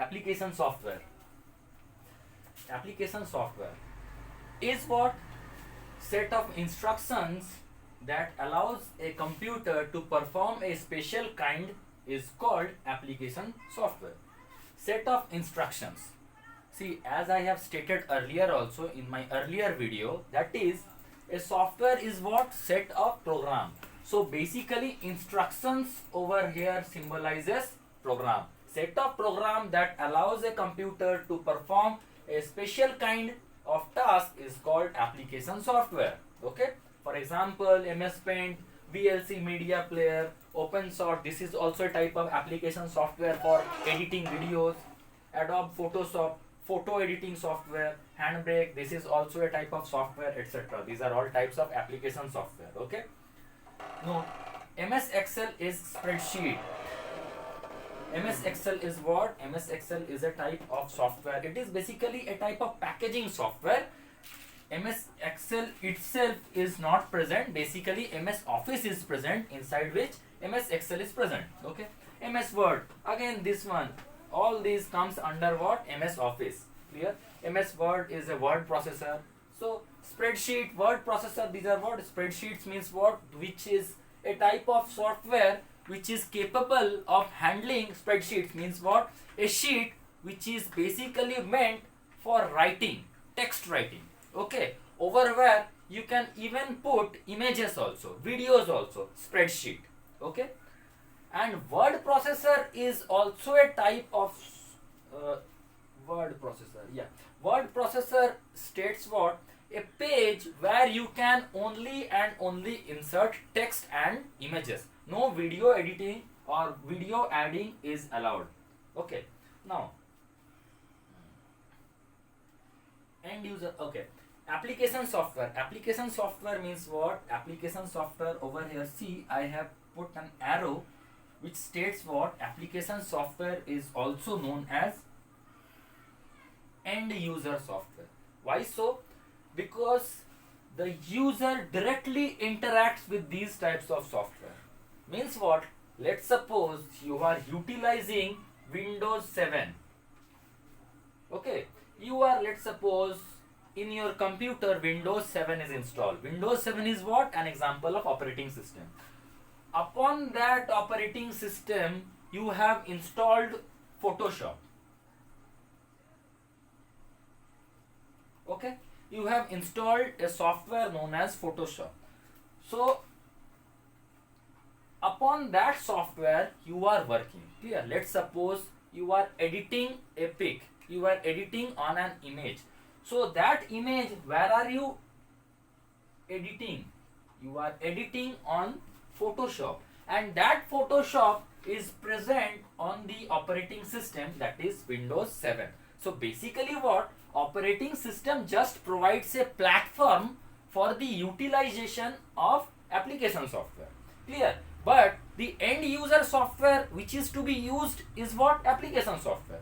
application software. Application software is what? Set of instructions that allows a computer to perform a special kind is called application software. Set of instructions. See, as I have stated earlier also in my earlier video, that is, a software is what? Set of program. So basically instructions over here symbolizes program. Set of program that allows a computer to perform a special kind of task is called application software. Okay. For example, MS Paint, VLC media player, OpenShot. This is also a type of application software for editing videos. Adobe Photoshop, photo editing software. Handbrake. This is also a type of software, etc. These are all types of application software. Okay. Now, MS Excel is spreadsheet. MS Excel is what? MS Excel is a type of software. It is basically a type of packaging software. MS Excel itself is not present. Basically, MS Office is present, inside which MS Excel is present. Okay. MS Word. Again, this one. All these comes under what? MS Office. Clear? MS Word is a word processor. So, spreadsheet, word processor, these are what? Spreadsheets means what? Which is a type of software which is capable of handling spreadsheets, means what? A sheet which is basically meant for writing, text writing. Okay. Over where you can even put images also, videos also, spreadsheet. Okay. And word processor is also a type of word processor. Yeah. Word processor states what? A page where you can only and only insert text and images. No video editing or video adding is allowed. Okay. Now, end user. Okay. Application software. Application software means what? Application software over here. See, I have put an arrow which states what? Application software is also known as end user software. Why so? Because the user directly interacts with these types of software. Means what? Let's suppose you are utilizing Windows 7. Okay. You are, let's suppose, in your computer Windows 7 is installed. Windows 7 is what? An example of operating system. Upon that operating system, you have installed Photoshop. Okay. You have installed a software known as Photoshop. So, upon that software, you are working. Clear? Let's suppose you are editing a pic. You are editing on an image. So, that image, where are you editing? You are editing on Photoshop. And that Photoshop is present on the operating system, that is Windows 7. So, basically what? Operating system just provides a platform for the utilization of application software. Clear? But the end user software which is to be used is what? Application software.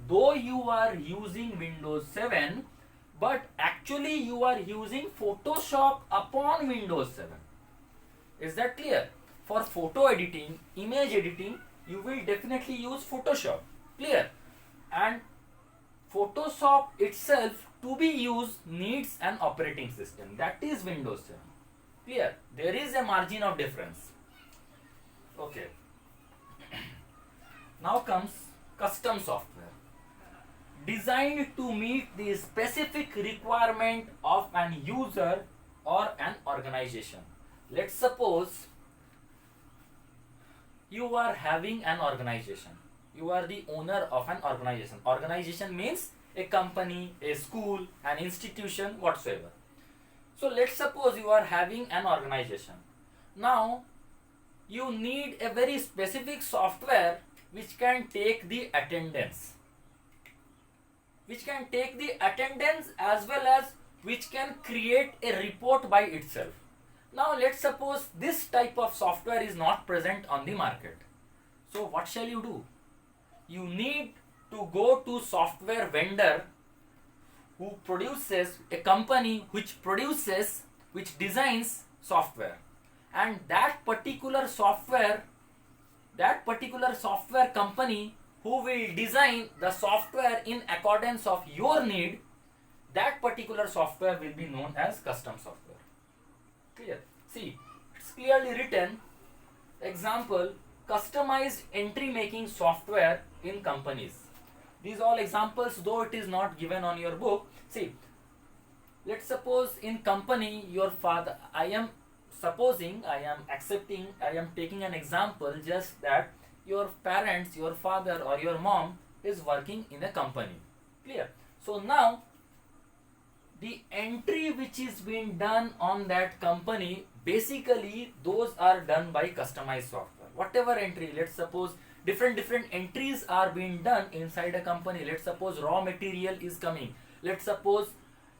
Though you are using Windows 7, but actually you are using Photoshop upon Windows 7. Is that clear? For photo editing, image editing, you will definitely use Photoshop. Clear? And Photoshop itself to be used needs an operating system, that is Windows 7. Clear? There is a margin of difference. Okay. Now comes custom software. Designed to meet the specific requirement of an user or an organization. Let's suppose you are having an organization. You are the owner of an organization. Organization means a company, a school, an institution, whatsoever. So let's suppose you are having an organization. Now you need a very specific software which can take the attendance. Which can take the attendance as well as which can create a report by itself. Now let's suppose this type of software is not present on the market. So what shall you do? You need to go to software vendor who produces, a company which produces, which designs software, and that particular software company who will design the software in accordance of your need, that particular software will be known as custom software. Clear? See, it's clearly written. Example, customized entry making software in companies. These all examples, though it is not given on your book. See, let's suppose in company your father, I am taking an example, just that your parents, your father or your mom is working in a company. Clear? So now the entry which is being done on that company, basically those are done by customized software. Whatever entry, let's suppose different entries are being done inside a company. Let's suppose raw material is coming. Let's suppose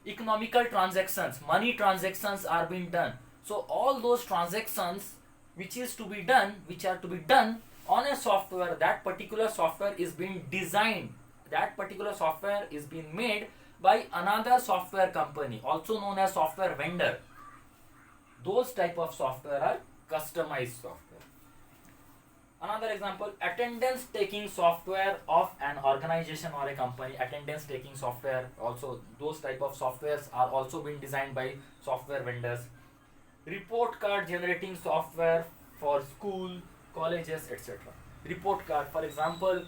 economical transactions, money transactions are being done. So all those transactions which are to be done on a software, that particular software is being designed, that particular software is being made by another software company, also known as software vendor. Those type of software are customized software. Another example, attendance taking software of an organization or a company. Attendance taking software, also those type of softwares are also being designed by software vendors. Report card generating software for school, colleges, etc. Report card, for example,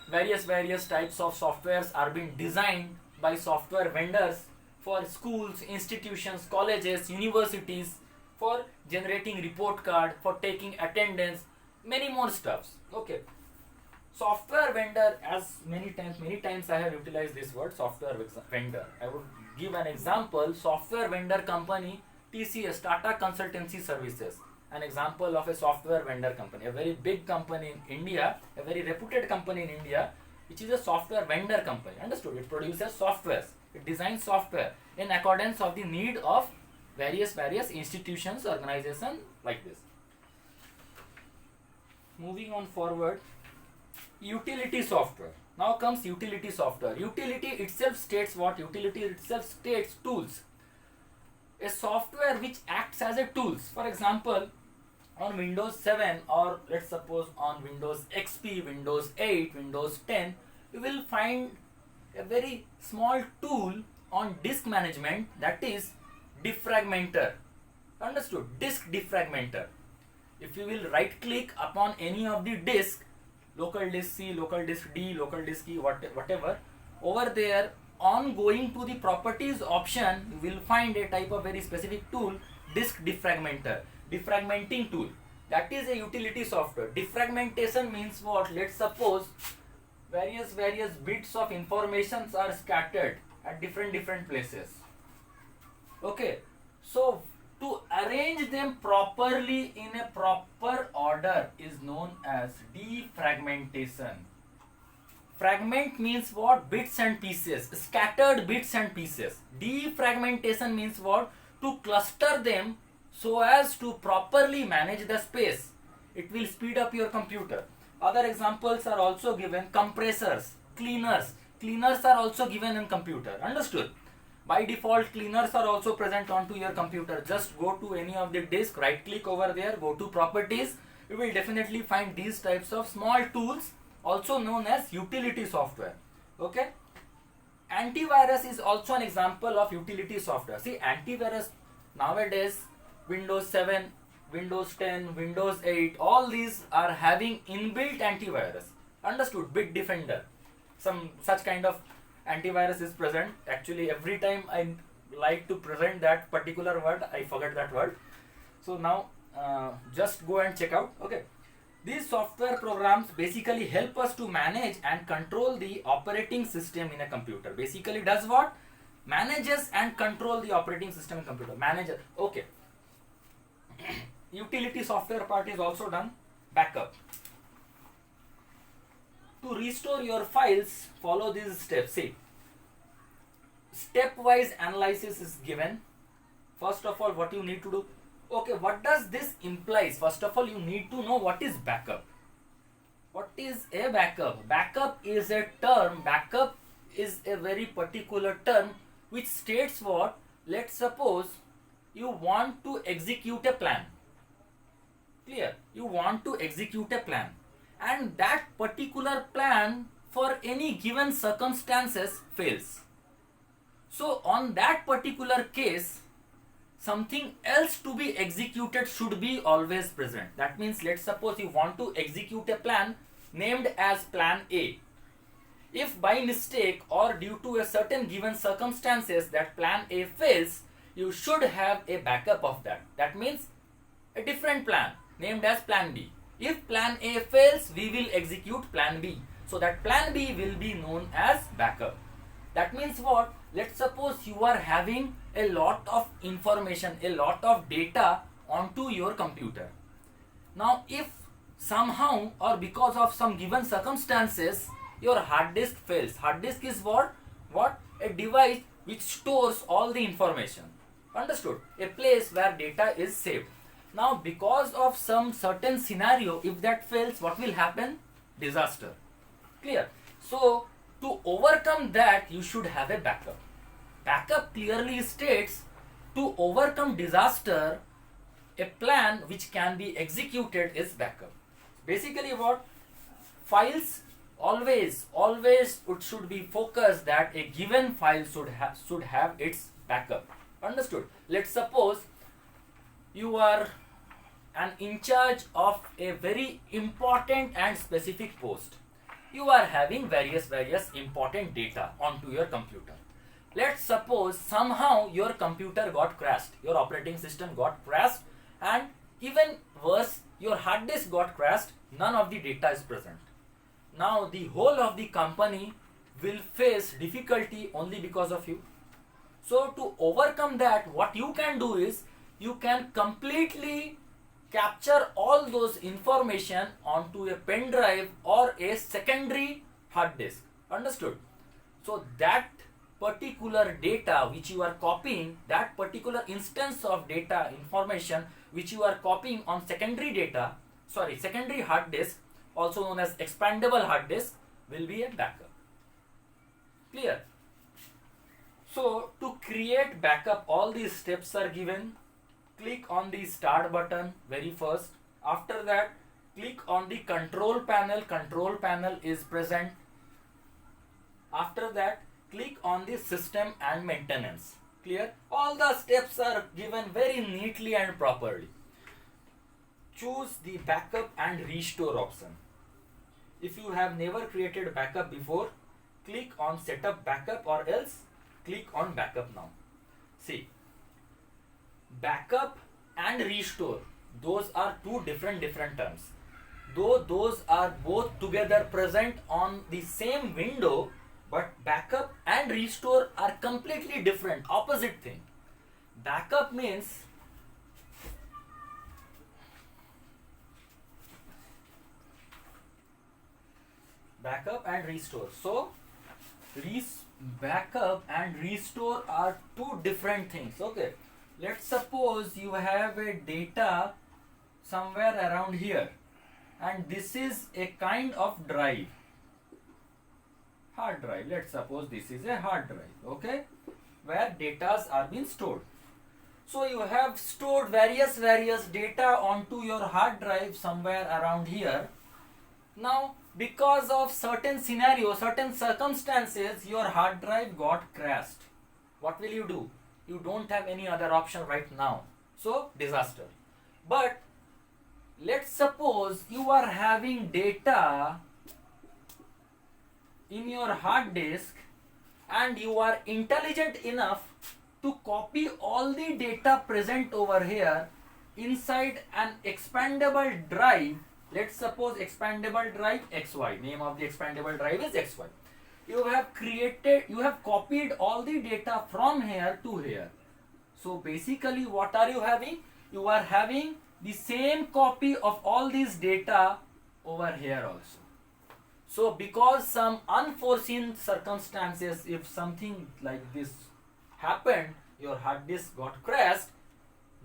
various types of softwares are being designed by software vendors for schools, institutions, colleges, universities, for generating report card, for taking attendance, many more stuffs. Okay, software vendor, as many times I have utilized this word software vendor. I would give an example. Software vendor company, TCS, Tata Consultancy Services, an example of a software vendor company, a very big company in India, a very reputed company in India, which is a software vendor company. Understood? It produces softwares, it designs software in accordance of the need of various institutions, organizations like this. Moving on forward, utility software. Now comes utility software. Utility itself states what? Utility itself states tools. A software which acts as a tools. For example, on Windows 7 or let's suppose on Windows XP, Windows 8, Windows 10, you will find a very small tool on disk management, that is defragmenter. Understood? Disk defragmenter. If you will right click upon any of the disk, local disk C, local disk D, local disk E, whatever, over there, on going to the properties option, you will find a type of very specific tool, disk defragmenter, defragmenting tool. That is a utility software. Defragmentation means what? Let's suppose various bits of informations are scattered at different places. Okay, so to arrange them properly in a proper order is known as defragmentation. Fragment means what? Bits and pieces, scattered bits and pieces. Defragmentation means what? To cluster them so as to properly manage the space. It will speed up your computer. Other examples are also given. Compressors, cleaners. Cleaners are also given in computer. Understood? By default, cleaners are also present onto your computer. Just go to any of the disk, right click over there, go to properties. You will definitely find these types of small tools, also known as utility software. Okay? Antivirus is also an example of utility software. See, antivirus nowadays, Windows 7, Windows 10, Windows 8, all these are having inbuilt antivirus. Understood? Bitdefender. Some such kind of antivirus is present. Actually, every time I like to present that particular word, I forget that word. So now just go and check out. Okay. These software programs basically help us to manage and control the operating system in a computer. Basically does what? Manages and control the operating system in computer. Manager. Okay. Utility software part is also done. Backup. To restore your files, follow these steps. See, stepwise analysis is given. First of all, what you need to do? Okay, what does this implies? First of all, you need to know what is backup. What is a backup? Backup is a term. Backup is a very particular term which states what? Let's suppose you want to execute a plan. Clear? You want to execute a plan. and that particular plan for any given circumstances fails. So on that particular case, something else to be executed should be always present. That means, let's suppose you want to execute a plan named as plan A. If by mistake or due to a certain given circumstances that plan A fails, you should have a backup of that. That means a different plan named as plan B. If plan A fails, we will execute plan B. So that plan B will be known as backup. That means what? Let's suppose you are having a lot of information, a lot of data onto your computer. Now if somehow or because of some given circumstances your hard disk fails. Hard disk is what? A device which stores all the information. Understood? A place where data is saved. Now because of some certain scenario, if that fails, what will happen? Disaster. Clear? So to overcome that, you should have a backup. Backup clearly states to overcome disaster, a plan which can be executed is backup. Basically what? Files always it should be focused that a given file should have its backup. Understood? Let's suppose you are an in charge of a very important and specific post. You are having various important data onto your computer. Let's suppose somehow your computer got crashed, your operating system got crashed, and even worse, your hard disk got crashed, none of the data is present. Now the whole of the company will face difficulty only because of you. So to overcome that, what you can do is you can completely capture all those information onto a pen drive or a secondary hard disk. Understood? So that particular data which you are copying, that particular instance of data information which you are copying on secondary hard disk, also known as expandable hard disk, will be a backup. Clear? So to create backup, all these steps are given. Click on the start button very first. After that, click on the control panel. Control panel is present. After that, click on the system and maintenance. Clear? All the steps are given very neatly and properly. Choose the backup and restore option. If you have never created backup before, click on setup backup, or else click on backup now. See, backup and restore, those are two different terms. Though those are both together present on the same window, but backup and restore are completely different, opposite thing. Backup means backup and restore. So backup and restore are two different things. Okay, let's suppose you have a data somewhere around here, and this is a kind of drive, hard drive. Let's suppose this is a hard drive, okay, where datas are being stored. So you have stored various data onto your hard drive somewhere around here. Now because of certain scenario, certain circumstances, your hard drive got crashed. What will you do? You don't have any other option right now. So disaster. But let's suppose you are having data in your hard disk and you are intelligent enough to copy all the data present over here inside an expandable drive. Let's suppose expandable drive XY. Name of the expandable drive is XY. You have copied all the data from here to here. So basically what are you having? You are having the same copy of all these data over here also. So because some unforeseen circumstances, if something like this happened, your hard disk got crashed,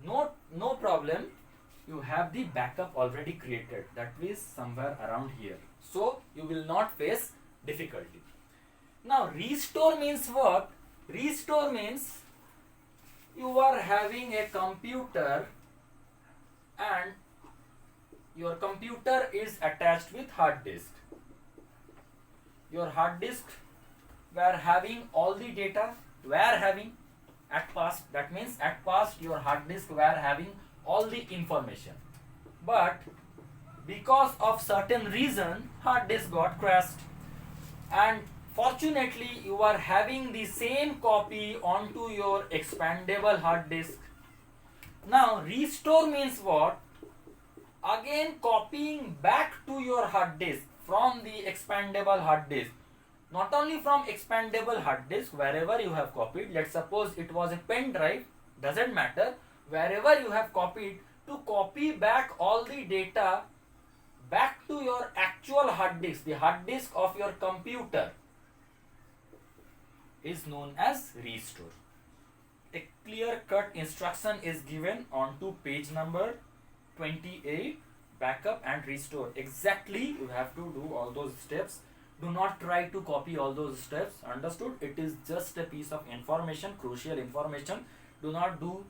no problem. You have the backup already created, that is somewhere around here. So you will not face difficulty. Now restore means what? Restore means you are having a computer and your computer is attached with hard disk. Your hard disk were having all the data, were having at past, that means at past your hard disk were having all the information, but because of certain reason hard disk got crashed, and fortunately you are having the same copy onto your expandable hard disk. Now restore means what? Again copying back to your hard disk from the expandable hard disk. Not only from expandable hard disk, wherever you have copied, let's suppose it was a pen drive, doesn't matter, wherever you have copied, to copy back all the data back to your actual hard disk, the hard disk of your computer, is known as restore. A clear-cut instruction is given onto page number 28, backup and restore. Exactly, you have to do all those steps. Do not try to copy all those steps, understood? It is just a piece of information, crucial information. Do not do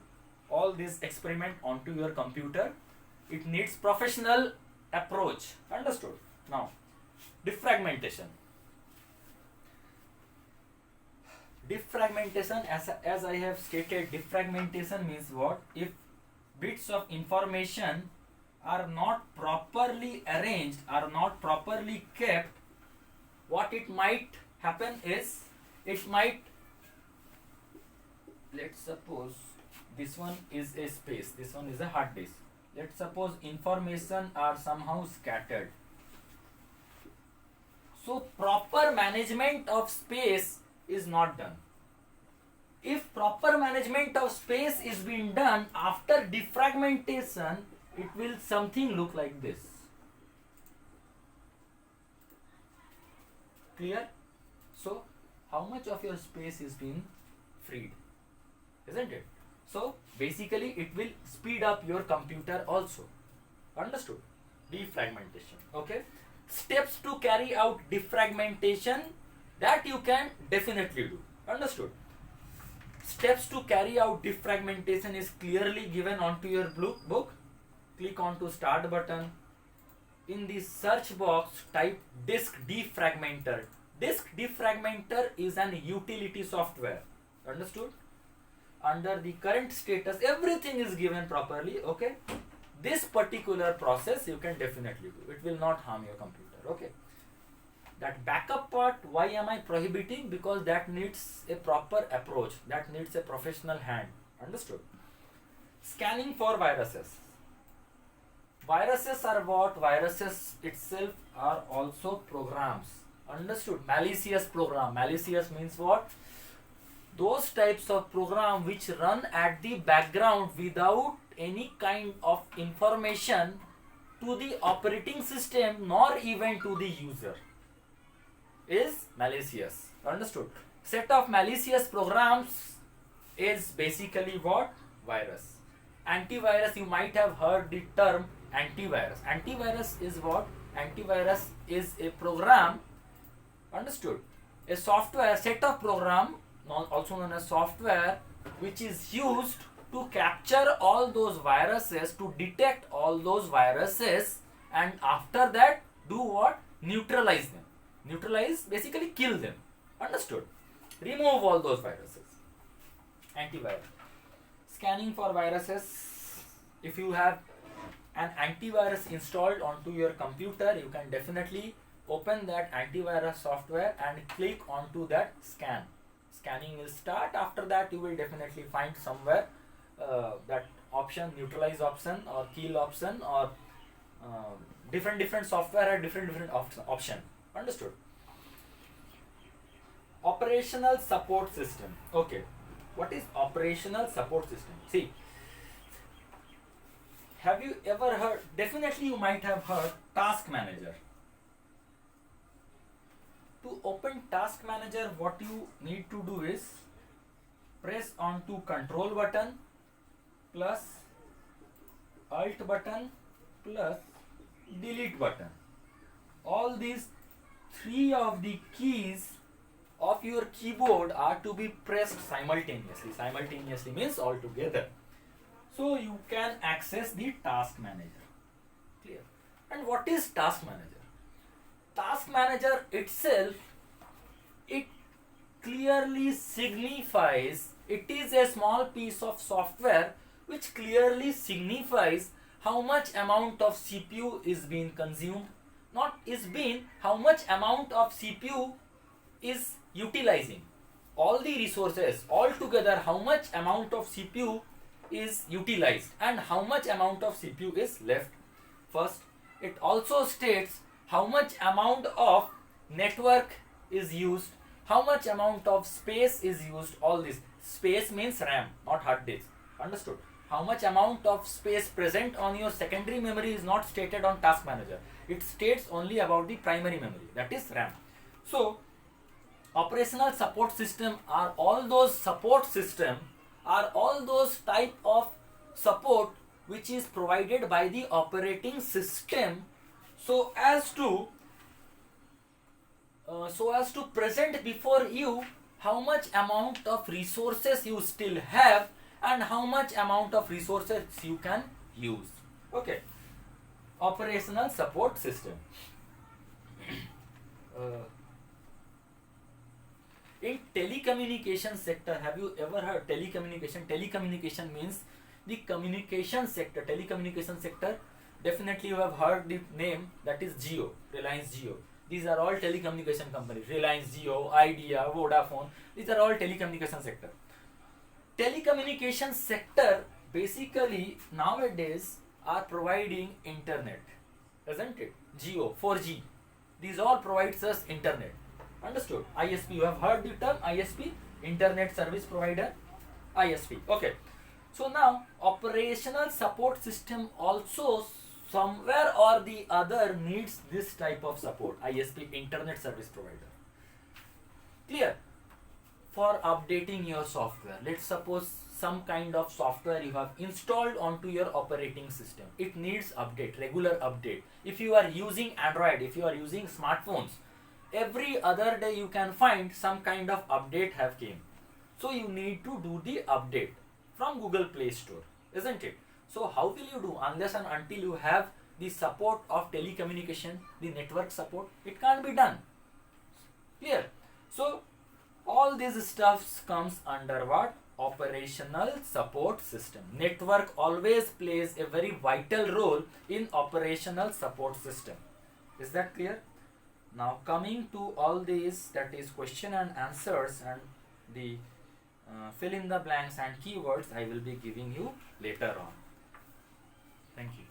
all this experiment onto your computer. It needs professional approach, understood? Now, defragmentation. Defragmentation, as I have stated, defragmentation means what? If bits of information are not properly arranged, are not properly kept, what it might happen is, it might, let's suppose this one is a space, this one is a hard disk. Let's suppose information are somehow scattered. So proper management of space is not done. If proper management of space is being done after defragmentation, it will something look like this. Clear? So how much of your space is being freed, isn't it? So basically it will speed up your computer also, understood? Defragmentation. Okay, steps to carry out defragmentation that you can definitely do, understood? Steps to carry out defragmentation is clearly given onto your book. Click onto start button. In the search box type disk defragmenter. Disk defragmenter is an utility software, understood? Under the current status everything is given properly, okay? This particular process you can definitely do. It will not harm your computer, okay? That backup part, why am I prohibiting? Because that needs a proper approach, that needs a professional hand, understood? Scanning for viruses. Viruses are what? Viruses itself are also programs, understood? Malicious program. Malicious means what? Those types of program which run at the background without any kind of information to the operating system nor even to the user is malicious, understood? Set of malicious programs is basically what? Virus. Antivirus, you might have heard the term antivirus. Antivirus is what? Antivirus is a program, understood? A software, set of program, also known as software, which is used to capture all those viruses, to detect all those viruses, and after that do what? Neutralize them. Neutralize, basically kill them, understood? Remove all those viruses. Antivirus. Scanning for viruses. If you have an antivirus installed onto your computer, you can definitely open that antivirus software and click onto that scan. Scanning will start. After that you will definitely find somewhere that option, neutralize option or kill option, or different software have different option, understood? Operational support system. Okay, what is operational support system? See, have you ever heard, definitely you might have heard task manager. To open task manager, what you need to do is press onto control button plus alt button plus delete button. All these three of the keys of your keyboard are to be pressed simultaneously. Simultaneously means all together. So you can access the task manager. Clear? And what is task manager? Task manager itself, it clearly signifies, it is a small piece of software which clearly signifies how much amount of CPU is being consumed, not is being, how much amount of CPU is utilizing. All the resources all together, how much amount of CPU is utilized and how much amount of CPU is left. First, it also states how much amount of network is used, how much amount of space is used. All this space means RAM, not hard disk. Understood? How much amount of space present on your secondary memory is not stated on task manager. It states only about the primary memory, that is RAM. So operational support system are all those support system, are all those type of support which is provided by the operating system so as to present before you how much amount of resources you still have and how much amount of resources you can use. Okay, operational support system. In telecommunication sector, have you ever heard telecommunication? Telecommunication means the communication sector. Telecommunication sector, definitely you have heard the name, that is Jio, Reliance Jio. These are all telecommunication companies. Reliance Jio, Idea, Vodafone. These are all telecommunication sector. Telecommunication sector basically nowadays are providing internet, isn't it? Jio, 4G. These all provides us internet. Understood? ISP, you have heard the term ISP, Internet Service Provider, ISP. Okay. So now operational support system also somewhere or the other needs this type of support, ISP, Internet Service Provider. Clear? For updating your software, let's suppose some kind of software you have installed onto your operating system. It needs update, regular update. If you are using Android, if you are using smartphones, every other day you can find some kind of update have came. So you need to do the update from Google Play Store, isn't it? So how will you do unless and until you have the support of telecommunication, the network support? It can't be done. Clear? So all these stuffs comes under what? Operational support system. Network always plays a very vital role in operational support system. Is that clear? Now coming to all these, that is question and answers and the fill in the blanks and keywords, I will be giving you later on. Thank you.